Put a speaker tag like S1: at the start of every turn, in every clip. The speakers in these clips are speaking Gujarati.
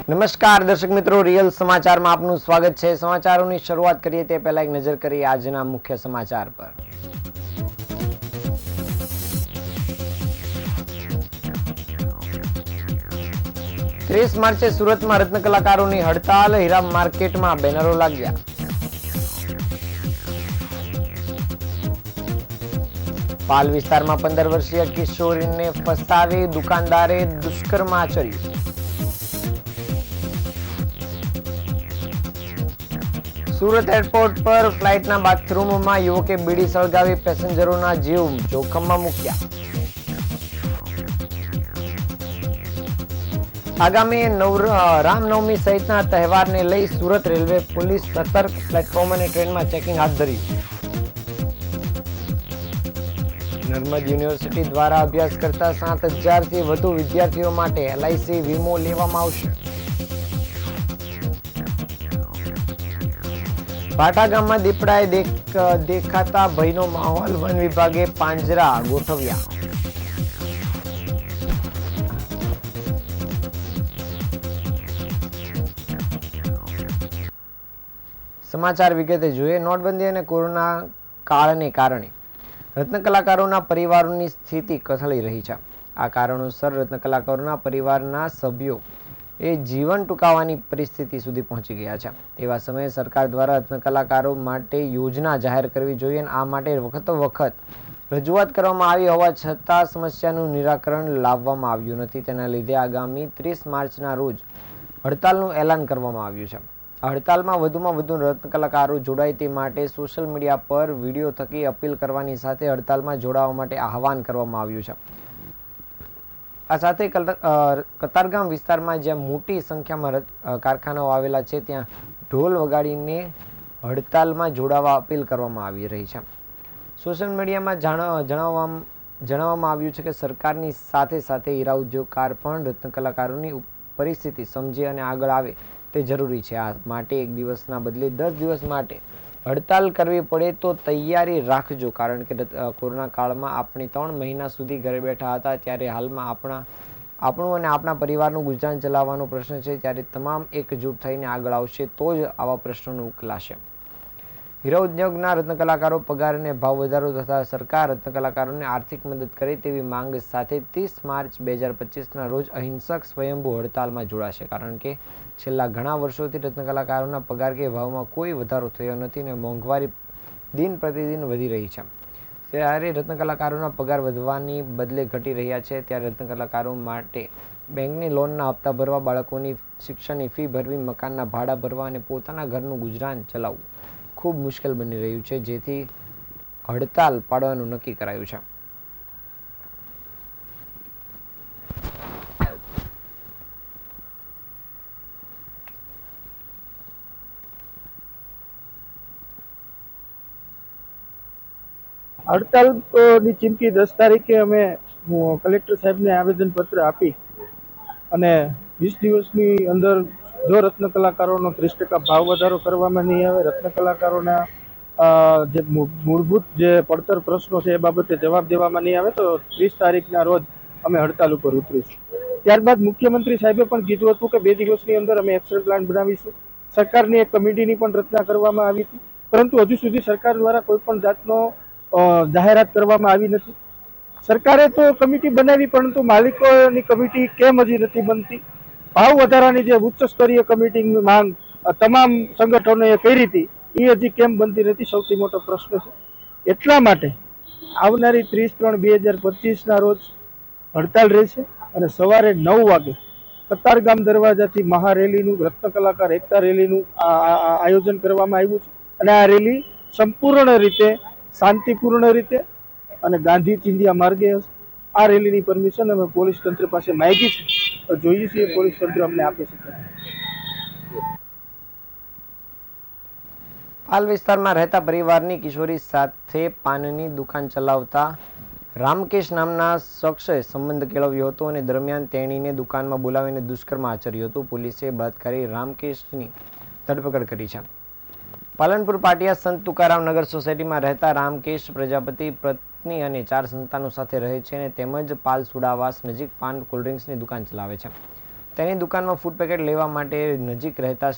S1: નમસ્કાર દર્શક મિત્રો, રિયલ સમાચારમાં આપનું સ્વાગત છે। સમાચારોની શરૂઆત કરીએ તે પહેલા એક નજર કરીએ આજના મુખ્ય સમાચાર પર। 30 માર્ચે સુરતમાં રત્ન કલાકારોની હડતાલ, હીરા માર્કેટમાં બેનરો લાગ્યા। પાલ વિસ્તારમાં 15 વર્ષીય કિશોરીને ફસાવી દુકાનદારે દુષ્કર્મ આચર્યું। સુરત એરપોર્ટ પર ફ્લાઇટના બાથરૂમમાં યુવકે બીડી સળગાવી પેસેન્જરોના જીવ જોખમમાં મૂક્યા। આગામી રામનવમી સહિતના તહેવારને લઈ સુરત રેલવે પોલીસ સતર્ક, પ્લેટફોર્મ અને ટ્રેનમાં ચેકિંગ હાથ ધર્યું। નર્મદ યુનિવર્સિટી દ્વારા અભ્યાસ કરતા 7,000થી વધુ વિદ્યાર્થીઓ માટે LIC વીમો લેવામાં આવશે। ભાટા ગામમાં દીપડાએ દેખાતા ભયનો માહોલ, વન વિભાગે પાંજરા ગોઠવ્યા। સમાચાર વિગતે જોઈએ। નોટબંધી અને કોરોના કાળને કારણે રત્ન કલાકારોના પરિવારોની સ્થિતિ કથળી રહી છે। આ કારણોસર રત્ન કલાકારોના પરિવારના સભ્યો એ જીવન ટૂંકાવવાની પરિસ્થિતિ સુધી પહોંચી ગયા છે। એવા સમયે સરકાર દ્વારા રત્ન કલાકારો માટે યોજના જાહેર કરવી જોઈએ અને આ માટે વખત રજૂઆત કરવામાં આવી હોવા છતાં સમસ્યાનું નિરાકરણ લાવવામાં આવ્યું નથી। તેના લીધે આગામી 30 માર્ચના રોજ હડતાલનું એલાન કરવામાં આવ્યું છે। આ હડતાલમાં વધુમાં વધુ રત્ન કલાકારો જોડાય તે માટે સોશિયલ મીડિયા પર વિડીયો થકી અપીલ કરવાની સાથે હડતાલમાં જોડાવા માટે આહવાન કરવામાં આવ્યું છે। આ સાથે કતારગામ વિસ્તારમાં જ્યાં મોટી સંખ્યામાં કારખાનાઓ આવેલા છે ત્યાં ઢોલ વગાડીને હડતાલમાં જોડાવા અપીલ કરવામાં આવી રહી છે। સોશિયલ મીડિયામાં જણાવવામાં આવ્યું છે કે સરકારની સાથે સાથે હીરા ઉદ્યોગકાર પણ રત્ન કલાકારોની પરિસ્થિતિ સમજે અને આગળ આવે તે જરૂરી છે। આ માટે એક દિવસના બદલે 10 દિવસ માટે હડતાલ કરવી પડે તો તૈયારી રાખજો, કારણ કે કોરોના કાળમાં આપણે 3 મહિના સુધી ઘરે બેઠા હતા, ત્યારે હાલમાં આપણું અને આપણા પરિવારનું ગુજરાન ચલાવવાનો પ્રશ્ન છે। ત્યારે તમામ એકજૂટ થઈને આગળ આવશે તો જ આવા પ્રશ્નોનો ઉકેલાશે। હીરા ઉદ્યોગના રત્ન કલાકારો પગાર અને ભાવ વધારો તથા સરકાર રત્ન કલાકારોને આર્થિક મદદ કરે તેવી માંગ સાથે 30 માર્ચ 2025ના રોજ અહિંસક સ્વયંભૂ હડતાલમાં જોડાશે, કારણ કે છેલ્લા ઘણા વર્ષોથી રત્ન કલાકારોના પગાર કે ભાવમાં કોઈ વધારો થયો નથી અને મોંઘવારી દિન પ્રતિદિન વધી રહી છે। ત્યારે રત્ન કલાકારોના પગાર વધવાની બદલે ઘટી રહ્યા છે। ત્યારે રત્ન કલાકારો માટે બેંકની લોનના હપ્તા ભરવા, બાળકોની શિક્ષણની ફી ભરવી, મકાનના ભાડા ભરવા અને પોતાના ઘરનું ગુજરાન ચલાવવું ખૂબ મુશ્કેલ બની રહ્યું છે, જેથી હડતાલ પાડવાનું નક્કી કરાયું છે।
S2: હડતાલની ચીમકી 10 તારીખે અમે કલેક્ટર સાહેબને આવેદનપત્ર આપી અને 20 દિવસની અંદર જો રત્ન કલાકારોનો 30% ભાવ વધારો કરવામાં નહીં આવે, રત્ન કલાકારોના જે મૂળભૂત જે પડતર પ્રશ્નો છે એ બાબતે જવાબ દેવામાં નહીં આવે તો 30 તારીખના રોજ અમે હડતાલ ઉપર ઉતરીશું। ત્યારબાદ મુખ્યમંત્રી સાહેબે પણ કીધું હતું કે 2 દિવસની અંદર અમે એક્શન પ્લાન બનાવીશું। સરકારની એક કમિટીની પણ રચના કરવામાં આવી હતી, પરંતુ હજુ સુધી સરકાર દ્વારા કોઈ પણ જાતનો જાહેરાત કરવામાં આવી નથી। સરકારે તો કમિટી બનાવી, પરંતુ માલિકોની કમિટી કેમ હજી નથી બનતી? ભાવ વધારાની જે ઉચ્ચ સ્તરીય કમિટીની માંગ તમામ સંગઠનોએ કરી હતી એ હજી કેમ બનતી નથી, સૌથી મોટો પ્રશ્ન છે। એટલા માટે આવનારી 30/3/2025ના રોજ હડતાલ રહેશે અને સવારે 9 વાગે કતારગામ દરવાજાથી મહારેલીનું, રત્ન કલાકાર એકતા રેલીનું આયોજન કરવામાં આવ્યું છે અને આ રેલી સંપૂર્ણ રીતે શાંતિપૂર્ણ રીતે અને ગાંધી ચિંધ્યા માર્ગે હશે। આ રેલીની પરમિશન અમે પોલીસ તંત્ર પાસે માંગી છે, તો જોઈએ છીએ પોલીસ તંત્ર અમને આપે છે।
S1: પાલ વિસ્તારમાં રહેતા પરિવારની કિશોરી સાથે પાનની દુકાન ચલાવતા રામકેશ નામના શખ્સે સંબંધ કેળવ્યો હતો અને દરમિયાન તેણીને દુકાનમાં બોલાવીને દુષ્કર્મ આચર્યું હતું। પોલીસે બળાત્કારી રામકેશની ધરપકડ કરી છે। પાલનપુર પાટિયા સંત તુકારામ નગર સોસાયટીમાં રહેતા રામકેશ પ્રજાપતિ પત્ની અને 4 સંતાનો સાથે રહે છે અને તેમજ પાલ સુડાવાસ નજીક પાન કોલ્ડ્રિંક્સની દુકાન ચલાવે છે। તેની દુકાનમાં ફૂડ પેકેટ લેવા માટે નજીક રહેતા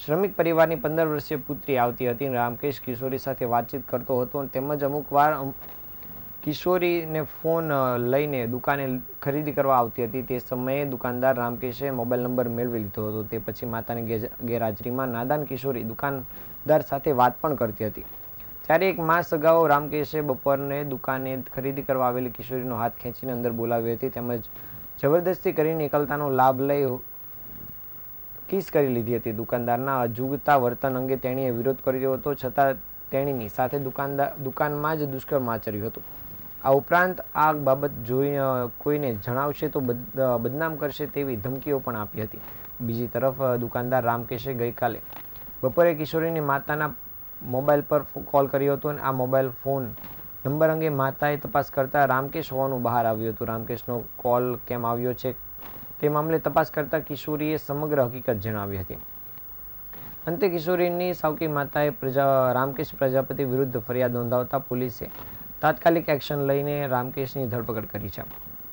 S1: શ્રમિક પરિવારની 15 વર્ષીય પુત્રી આવતી હતી. રામકેશ કિશોરી સાથે વાતચીત કરતો હતો તેમજ અમુક વાર કિશોરીને ફોન લઈને દુકાને ખરીદી કરવા આવતી હતી. તે સમયે દુકાનદાર રામકેશે મોબાઈલ નંબર મેળવી લીધો હતો. તે પછી માતાની ગેરહાજરીમાં નાદાન કિશોરી દુકાનદાર સાથે વાત પણ કરતી હતી. ત્યારે 1 માસ અગાઉ રામકેશે બપોરને દુકાને ખરીદી કરવા આવેલી કિશોરીનો હાથ ખેંચીને અંદર બોલાવી હતી તેમજ જબરદસ્તી કરીને એકલતાનો લાભ લઈ કિસ કરી લીધી હતી. દુકાનદારના અજુગતા વર્તન અંગે તેણીએ વિરોધ કર્યો હતો, છતાં તેણીની સાથે દુકાનમાં જ દુષ્કર્મ આચર્યું હતું. આ ઉપરાંત આ બાબત કોઈને જણાવશે તો બદનામ કરશે તેવી ધમકીઓ પણ આપી હતી. બીજી તરફ દુકાનદાર રામકેશે ગઈકાલે બપોરે કિશોરીની માતાના મોબાઈલ પર કોલ કર્યો હતો અને આ મોબાઈલ ફોન નંબર અંગે માતાએ તપાસ કરતા રામકેશ હોવાનું બહાર આવ્યું હતું. રામકેશનો કોલ કેમ આવ્યો છે તે મામલે તપાસ કરતા કિશોરીએ સમગ્ર હકીકત જણાવી હતી. અંતે કિશોરીની સાવકી માતાએ રામકેશ પ્રજાપતિ વિરુદ્ધ ફરિયાદ નોંધાવતા પોલીસે તાત્કાલિક એક્શન લઈને રામકેશની ધરપકડ કરી છે.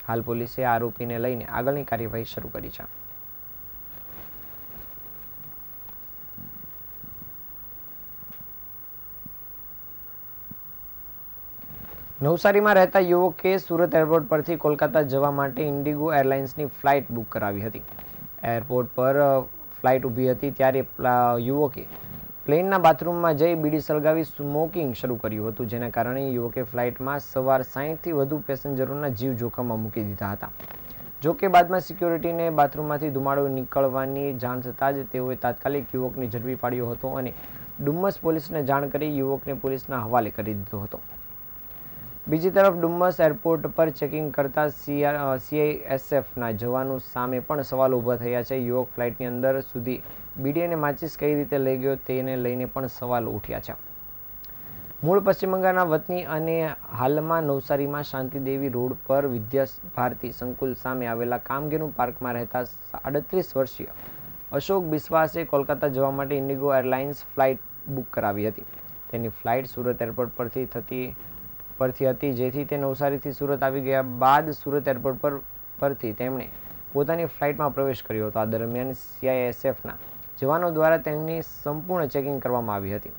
S1: હાલ પોલીસે આરોપીને લઈને આગળની કાર્યવાહી શરૂ કરી છે. નવસારીમાં રહેતા યુવકે સુરત એરપોર્ટ પરથી કોલકાતા જવા માટે ઇન્ડિગો એરલાઇન્સની ફ્લાઇટ બુક કરાવી હતી. એરપોર્ટ પર ફ્લાઇટ ઊભી હતી ત્યારે યુવકે પ્લેનના બાથરૂમમાં જઈ બીડી સળગાવી સ્મોકિંગ શરૂ કર્યું હતું, જેના કારણે યુવકે ફ્લાઇટમાં સવાર 60થી વધુ પેસેન્જરોના જીવ જોખમમાં મૂકી દીધા હતા. જો કે બાદમાં સિક્યોરિટીને બાથરૂમમાંથી ધુમાડો નીકળવાની જાણ થતાં જ તેઓએ તાત્કાલિક યુવકને ઝડપી પાડ્યો હતો અને ડુમ્મસ પોલીસને જાણ કરી યુવકને પોલીસના હવાલે કરી દીધો હતો. બીજી તરફ ડુમ્મસ એરપોર્ટ પર ચેકિંગ કરતા CISFના જવાનો સામે પણ સવાલ ઊભા થયા છે. યુવક ફ્લાઇટની અંદર સુધી બીડી અને માચિસ કઈ રીતે લઈ ગયો તેને લઈને પણ સવાલ ઉઠ્યા છે. મૂળ પશ્ચિમ બંગાળના વતની અને હાલમાં નવસારીમાં શાંતિદેવી રોડ પર વિદ્યા ભારતી સંકુલ સામે આવેલા કામગીરુ પાર્કમાં રહેતા 38 વર્ષીય અશોક બિસ્વાસે કોલકાતા જવા માટે ઇન્ડિગો એરલાઇન્સ ફ્લાઇટ બુક કરાવી હતી. તેની ફ્લાઇટ સુરત એરપોર્ટ પરથી હતી, જેથી તે નવસારીથી સુરત આવી ગયા બાદ સુરત એરપોર્ટ પરથી તેમણે પોતાની ફ્લાઇટમાં પ્રવેશ કર્યો હતો. આ દરમિયાન CISFના જવાનો દ્વારા તેમની સંપૂર્ણ ચેકિંગ કરવામાં આવી હતી.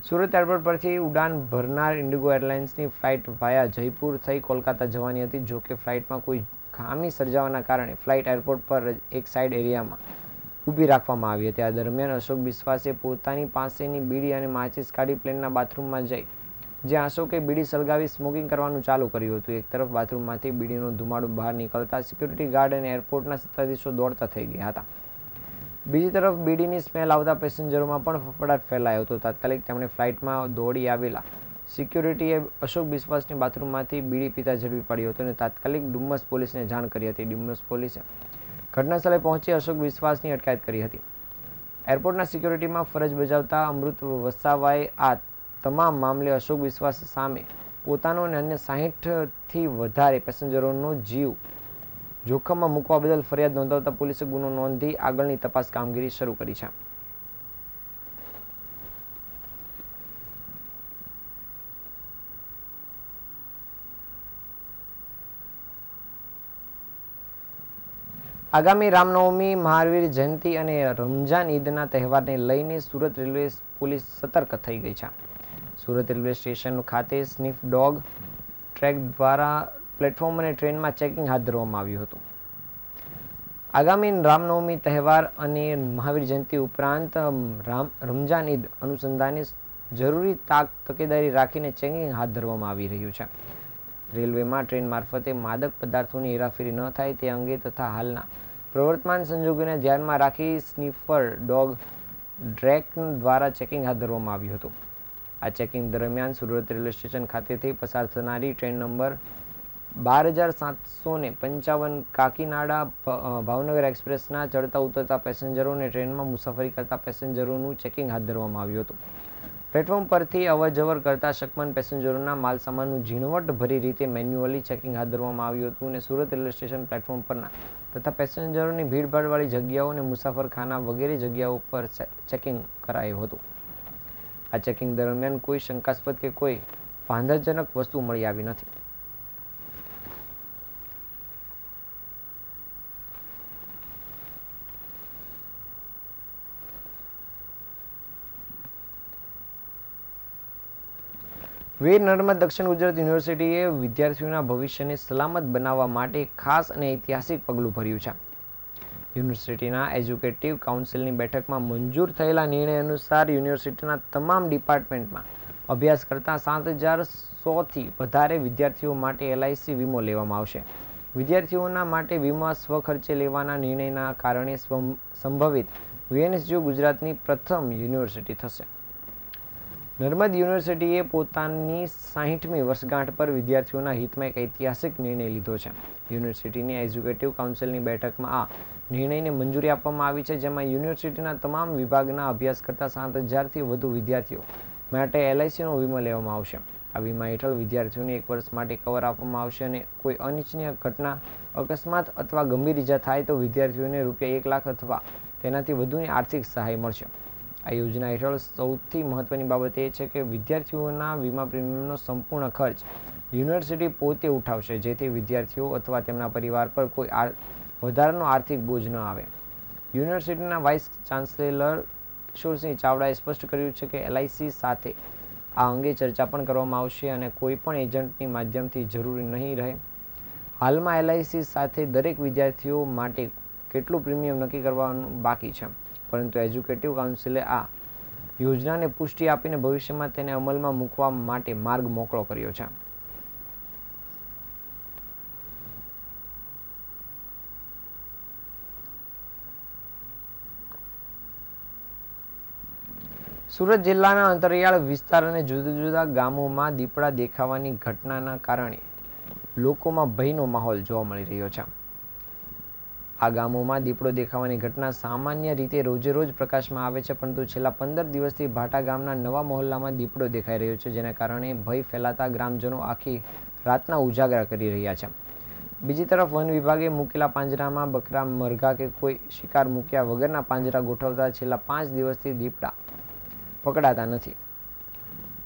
S1: સુરત એરપોર્ટ પરથી ઉડાન ભરનાર ઇન્ડિગો એરલાઇન્સની ફ્લાઇટ વાયા જયપુર થઈ કોલકાતા જવાની હતી. જો કે ફ્લાઇટમાં કોઈ ખામી સર્જાવાના કારણે ફ્લાઇટ એરપોર્ટ પર એક સાઇડ એરિયામાં ઊભી રાખવામાં આવી હતી. આ દરમિયાન અશોક બિસ્વાસે પોતાની પાસેની બીડી અને માચિસ કાઢી પ્લેનના બાથરૂમમાં જઈ જ્યાં અશોકે બીડી સળગાવી સ્મોકિંગ કરવાનું ચાલુ કર્યું હતું. એક તરફ બાથરૂમમાંથી બીડીનો ધુમાડો બહાર નીકળતા સિક્યુરિટી ગાર્ડ અને એરપોર્ટના સત્તાધીશો દોડતા થઈ ગયા હતા. બીજી તરફ બીડીની સ્મેલ આવતા પેસેન્જરોમાં પણ ફફડાટ ફેલાયો હતો. તાત્કાલિક તેમણે ફ્લાઇટમાં દોડી આવેલા સિક્યુરિટીએ અશોક બિસ્વાસની બાથરૂમમાંથી બીડી પીતા ઝડપી પાડ્યો હતો અને તાત્કાલિક ડુમ્મસ પોલીસને જાણ કરી હતી. ડુમ્મસ પોલીસે ઘટનાસ્થળે પહોંચી અશોક બિસ્વાસની અટકાયત કરી હતી. એરપોર્ટના સિક્યુરિટીમાં ફરજ બજાવતા અમૃત વસાવાએ આ તમામ મામલે અશોક બિસ્વાસ સામે પોતાનો અને અન્ય 60થી વધારે પેસેન્જરોનો જીવ જોખમમાં મૂકવા બદલ ફરિયાદ નોંધાવતા પોલીસે ગુનો નોંધી આગળની તપાસ કામગીરી શરૂ કરી છે. આગામી રામનવમી, મહાવીર જયંતિ અને રમજાન ઈદના તહેવારને લઈને સુરત રેલવે પોલીસ સતર્ક થઈ ગઈ છે. સુરત રેલવે સ્ટેશન ખાતે સ્નિફ ડોગ ટ્રેક દ્વારા પ્લેટફોર્મ અને ટ્રેનમાં ચેકિંગ હાથ ધરવામાં આવ્યું હતું. આગામી રામનવમી તહેવાર અને મહાવીર જયંતિ ઉપરાંત રમજાન ઈદ અનુસંધાને જરૂરી તકેદારી રાખીને ચેકિંગ હાથ ધરવામાં આવી રહ્યું છે. રેલવેમાં ટ્રેન મારફતે માદક પદાર્થોની હેરાફેરી ન થાય તે અંગે તથા હાલના પ્રવર્તમાન સંજોગોને ધ્યાનમાં રાખી સ્નિફર ડોગ ડ્રેક દ્વારા ચેકિંગ હાથ ધરવામાં આવ્યું હતું. આ ચેકિંગ દરમિયાન સુરત રેલવે સ્ટેશન ખાતેથી પસાર થનારી ટ્રેન નંબર 12755 કાકીનાડા ભાવનગર એક્સપ્રેસના ચડતા ઉતરતા પેસેન્જરો અને ટ્રેનમાં મુસાફરી કરતા પેસેન્જરોનું ચેકિંગ હાથ ધરવામાં આવ્યું હતું. પ્લેટફોર્મ પરથી અવરજવર કરતા શકમન પેસેન્જરોના માલસામાનનું ઝીણવટભરી રીતે મેન્યુઅલી ચેકિંગ હાથ ધરવામાં આવ્યું હતું અને સુરત રેલવે સ્ટેશન પ્લેટફોર્મ પરના તથા પેસેન્જરોની ભીડભાડવાળી જગ્યાઓ અને મુસાફરખાના વગેરે જગ્યાઓ પર ચેકિંગ કરાયું હતું. આ ચેકિંગ દરમિયાન કોઈ શંકાસ્પદ કે કોઈ વાંધાજનક વસ્તુ મળી આવી નથી. વીર નર્મદ દક્ષિણ ગુજરાત યુનિવર્સિટીએ વિદ્યાર્થીઓના ભવિષ્યને સલામત બનાવવા માટે ખાસ અને ઐતિહાસિક પગલું ભર્યું છે. યુનિવર્સિટીના એજ્યુકેટિવ કાઉન્સિલની બેઠકમાં મંજૂર થયેલા નિર્ણય અનુસાર યુનિવર્સિટીના તમામ ડિપાર્ટમેન્ટમાં અભ્યાસ કરતા 7,100થી વધારે વિદ્યાર્થીઓ માટે LIC વીમો લેવામાં આવશે. વિદ્યાર્થીઓના માટે વીમા સ્વખર્ચે લેવાના નિર્ણયના કારણે સંભવિત VNSU ગુજરાતની પ્રથમ યુનિવર્સિટી થશે. નર્મદ યુનિવર્સિટીએ પોતાની 60મી વર્ષગાંઠ પર વિદ્યાર્થીઓના હિતમાં એક ઐતિહાસિક નિર્ણય લીધો છે. યુનિવર્સિટીની એક્ઝિક્યુટિવ કાઉન્સિલની બેઠકમાં આ નિર્ણયને મંજૂરી આપવામાં આવી છે, જેમાં યુનિવર્સિટીના તમામ વિભાગના અભ્યાસ કરતા 7,000થી વધુ વિદ્યાર્થીઓ માટે LICનો વીમો લેવામાં આવશે. આ વીમા હેઠળ વિદ્યાર્થીઓને 1 વર્ષ માટે કવર આપવામાં આવશે અને કોઈ અનિચ્છનીય ઘટના, અકસ્માત અથવા ગંભીર ઇજા થાય તો વિદ્યાર્થીઓને રૂપિયા 1 લાખ અથવા તેનાથી વધુની આર્થિક સહાય મળશે. આ યોજના હેઠળ સૌથી મહત્વની બાબત એ છે કે વિદ્યાર્થીઓના વીમા પ્રીમિયમનો સંપૂર્ણ ખર્ચ યુનિવર્સિટી પોતે ઉઠાવશે, જેથી વિદ્યાર્થીઓ અથવા તેમના પરિવાર પર કોઈ વધારાનો આર્થિક બોજ ન આવે. યુનિવર્સિટીના વાઇસ ચાન્સેલર કિશોરસિંહ ચાવડાએ સ્પષ્ટ કર્યું છે કે LIC સાથે આ અંગે ચર્ચા પણ કરવામાં આવશે અને કોઈ પણ એજન્ટની માધ્યમથી જરૂરી નહીં રહે. હાલમાં LIC સાથે દરેક વિદ્યાર્થીઓ માટે કેટલું પ્રીમિયમ નક્કી કરવાનું બાકી છે, પરંતુ એજ્યુકેટિવ કાઉન્સિલે આ યોજનાને પુષ્ટિ આપીને ભવિષ્યમાં તેને અમલમાં મૂકવા માટે માર્ગ મોકળો કર્યો છે. સુરત જિલ્લાના અંતરિયાળ વિસ્તાર અને જુદા જુદા ગામોમાં દીપડા દેખાવાની ઘટનાના કારણે લોકોમાં ભયનો માહોલ જોવા મળી રહ્યો છે. આ ગામોમાં દીપડો દેખાવાની ઘટના સામાન્ય રીતે રોજે રોજ પ્રકાશમાં આવે છે, પરંતુ છેલ્લા 15 દિવસથી ભાટા ગામના નવા મહોલ્લામાં દીપડો દેખાઈ રહ્યો છે, જેના કારણે ભય ફેલાતા ગ્રામજનો આખી રાતના ઉજાગરા કરી રહ્યા છે. બીજી તરફ વન વિભાગે મૂકેલા પાંજરામાં બકરા, મરઘા કે કોઈ શિકાર મૂક્યા વગરના પાંજરા ગોઠવતા છેલ્લા 5 દિવસથી દીપડા પકડાતા નથી.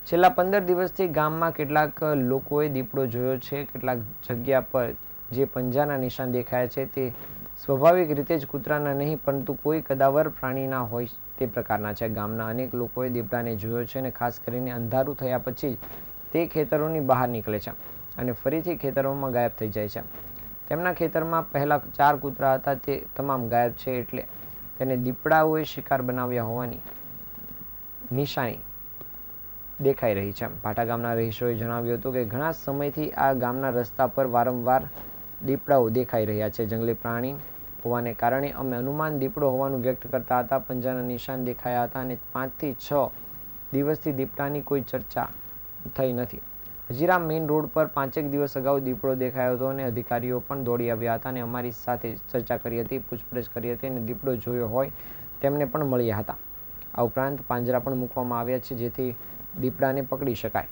S1: છેલ્લા 15 દિવસથી ગામમાં કેટલાક લોકોએ દીપડો જોયો છે. કેટલાક જગ્યા પર જે પંજાના નિશાન દેખાયા છે તે સ્વાભાવિક રીતે જ કૂતરાના નહીં, પરંતુ કોઈ કદાવર પ્રાણીના હોય તે પ્રકારના છે. ગામના અનેક લોકોએ દીપડાને જોયો છે અને ખાસ કરીને અંધારું થયા પછી તે ખેતરોની બહાર નીકળે છે અને ફરીથી ખેતરોમાં ગાયબ થઈ જાય છે. તેમના ખેતરમાં પહેલા 4 કૂતરા હતા, તે તમામ ગાયબ છે, એટલે તેને દીપડાઓએ શિકાર બનાવ્યા હોવાની નિશાની દેખાઈ રહી છે. ભાટા ગામના રહીશોએ જણાવ્યું હતું કે ઘણા સમયથી આ ગામના રસ્તા પર વારંવાર દીપડાઓ દેખાઈ રહ્યા છે. જંગલી પ્રાણી હોવાને કારણે અમે અનુમાન દીપડો હોવાનું વ્યક્ત કરતા હતા. પંજાના નિશાન દેખાયા હતા અને 5 થી 6 દિવસથી દીપડાની કોઈ ચર્ચા થઈ નથી. હજીરા મેઇન રોડ પર 5 દિવસ અગાઉ દીપડો દેખાયો હતો અને અધિકારીઓ પણ દોડી આવ્યા હતા અને અમારી સાથે ચર્ચા કરી હતી, પૂછપરછ કરી હતી અને દીપડો જોયો હોય તેમને પણ મળ્યા હતા. આ ઉપરાંત પાંજરા પણ મૂકવામાં આવ્યા છે, જેથી દીપડાને પકડી શકાય.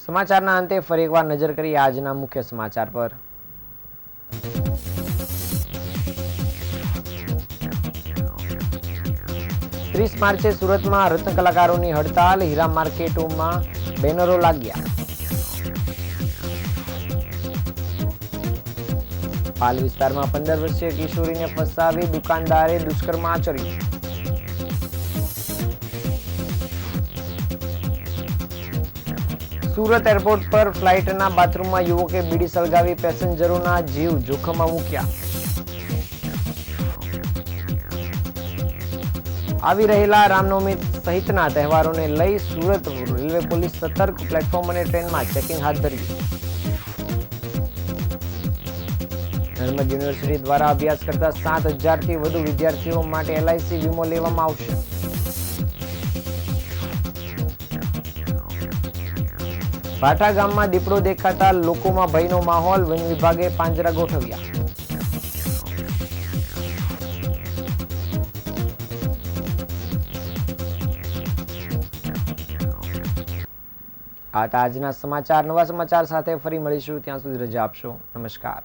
S1: સમાચારના અંતે ફરી એકવાર નજર કરીએ આજના મુખ્ય સમાચાર પર. 30 માર્ચે સુરતમાં રત્ન કલાકારોની હડતાલ, હીરા માર્કેટોમાં બેનરો લાગ્યા. પાલ વિસ્તારમાં 15 વર્ષીય કિશોરીને ફસાવી દુકાનદારે દુષ્કર્મ આચર્યું. સુરત એરપોર્ટ પર ફ્લાઇટના બાથરૂમમાં યુવકે બીડી સળગાવી પેસેન્જરોના જીવ જોખમમાં મૂક્યા. આવી રહેલા રામનવમી સહિતના તહેવારોને લઈ સુરત રેલવે પોલીસ સતર્ક, પ્લેટફોર્મ અને ટ્રેનમાં ચેકિંગ હાથ ધર્યું. નર્મદ યુનિવર્સિટી દ્વારા અભ્યાસ કરતા 7,000થી વધુ વિદ્યાર્થીઓ માટે LIC વીમો લેવામાં આવશે. ભાટા ગામમાં દીપડો દેખાતા લોકોમાં ભયનો માહોલ, વન વિભાગે પાંજરા ગોઠવ્યા. આ હતા આજના સમાચાર. નવા સમાચાર સાથે ફરી મળીશું. ત્યાં સુધી રજા આપશો. નમસ્કાર.